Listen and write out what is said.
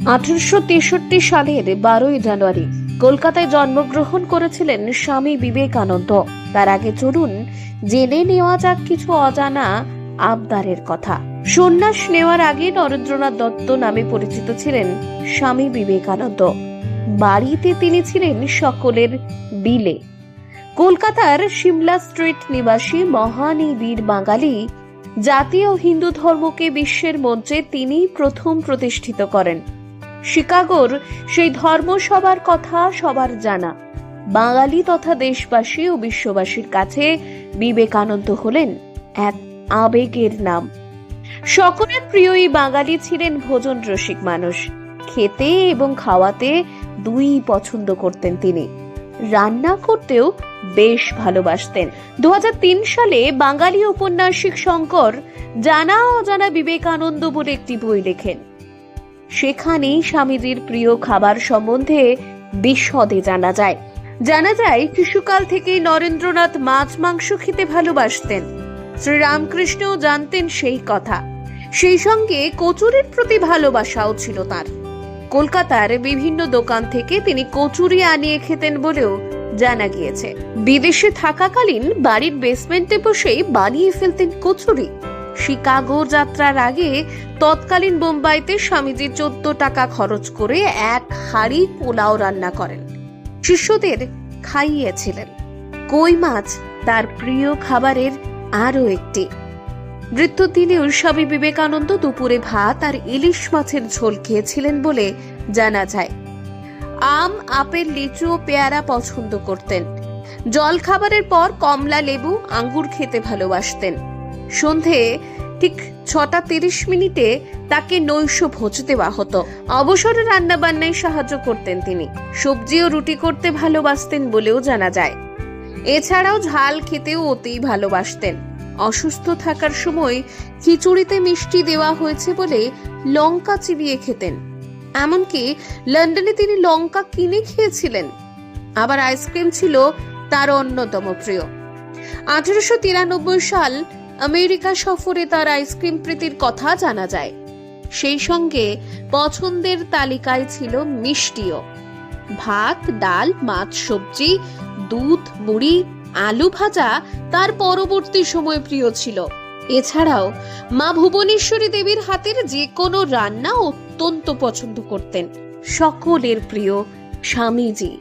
1863 সালের 12ই জানুয়ারি কলকাতায় জন্মগ্রহণ করেছিলেন স্বামী বিবেকানন্দ। তার আগে চলুন জেনে নেওয়া যাক কিছু অজানা আবদারের কথা। সন্ন্যাস নেওয়ার আগে নরেন্দ্রনাথ দত্ত নামে পরিচিত ছিলেন স্বামী বিবেকানন্দ। বাড়িতে তিনি ছিলেন সকলের বিলে। কলকাতার সিমলা স্ট্রিট নিবাসী মহান এই বীর বাঙালি জাতীয় হিন্দু ধর্মকে বিশ্বের মঞ্চে তিনি প্রথম প্রতিষ্ঠিত করেন। শিকাগোর সেই ধর্মসভার কথা সবার জানা। বাঙালি তথা দেশবাসী ও বিশ্ববাসীর কাছে বিবেকানন্দ হলেন এক আবেগের নাম। সকলের প্রিয় এই বাঙালি ছিলেন ভোজন রসিক মানুষ। খেতে এবং খাওয়াতে দুই পছন্দ করতেন তিনি। রান্না করতেও বেশ ভালোবাসতেন। 2003 সালে বাঙালি ঔপন্যাসিক শঙ্কর জানা অজানা বিবেকানন্দ বলে একটি বই লেখেন। সেখানেই স্বামীজির প্রিয় খাবার সম্বন্ধে বিশদে জানা যায় শিশুকাল থেকেই নরেন্দ্রনাথ মাছ মাংস খেতে ভালোবাসতেন। শ্রীরামকৃষ্ণও জানতেন সেই কথা। সেই সঙ্গে কচুরির প্রতি ভালোবাসাও ছিল তার। কলকাতার বিভিন্ন দোকান থেকে তিনি কচুরি আনিয়ে খেতেন বলেও জানা গিয়েছে। বিদেশে থাকাকালীন বাড়ির বেসমেন্টে বসেই বানিয়ে ফেলতেন কচুরি। শিকাগো যাত্রার আগে তৎকালীন বোম্বাইতে স্বামীজি 14 টাকা খরচ করে এক হাঁড়ি পোলাও রান্না করেন, শিষ্যদের খাইয়েছিলেন। কই মাছ তার প্রিয় খাবারের আরো একটি। মৃত্যুর দিনেও স্বামী বিবেকানন্দ দুপুরে ভাত আর ইলিশ মাছের ঝোল খেয়েছিলেন বলে জানা যায়। আম, আপেল, লিচু ও পেয়ারা পছন্দ করতেন। জল খাবারের পর কমলা, লেবু, আঙ্গুর খেতে ভালোবাসতেন। সন্ধে ঠিক 6:30 তাকে নৈশ ভোজ দেওয়া হতো। অবসরে রান্না বান্নায় সাহায্য করতেন তিনি। সবজি ও রুটি করতে ভালোবাসতেন বলেও জানা যায়। এছাড়াও ঝাল খেতেও অতি ভালোবাসতেন। অসুস্থ থাকার সময় খিচুড়িতে মিষ্টি দেওয়া হয়েছে বলে লঙ্কা চিবিয়ে খেতেন। এমনকি লন্ডনে তিনি লঙ্কা কিনে খেয়েছিলেন। আবার আইসক্রিম ছিল তার অন্যতম প্রিয়। 1893 সাল আমেরিকা সফরে তার আইসক্রিম প্রীতির কথা জানা যায়। সেই সঙ্গে পছন্দের তালিকায় ছিল মিষ্টিও। ভাত, ডাল, মাছ, সবজি, দুধ, মুড়ি, আলু ভাজা তার পরবর্তী সময় প্রিয় ছিল। এছাড়াও মা ভুবনেশ্বরী দেবীর হাতের যে কোনো রান্না অত্যন্ত পছন্দ করতেন। সকলের প্রিয় স্বামীজি।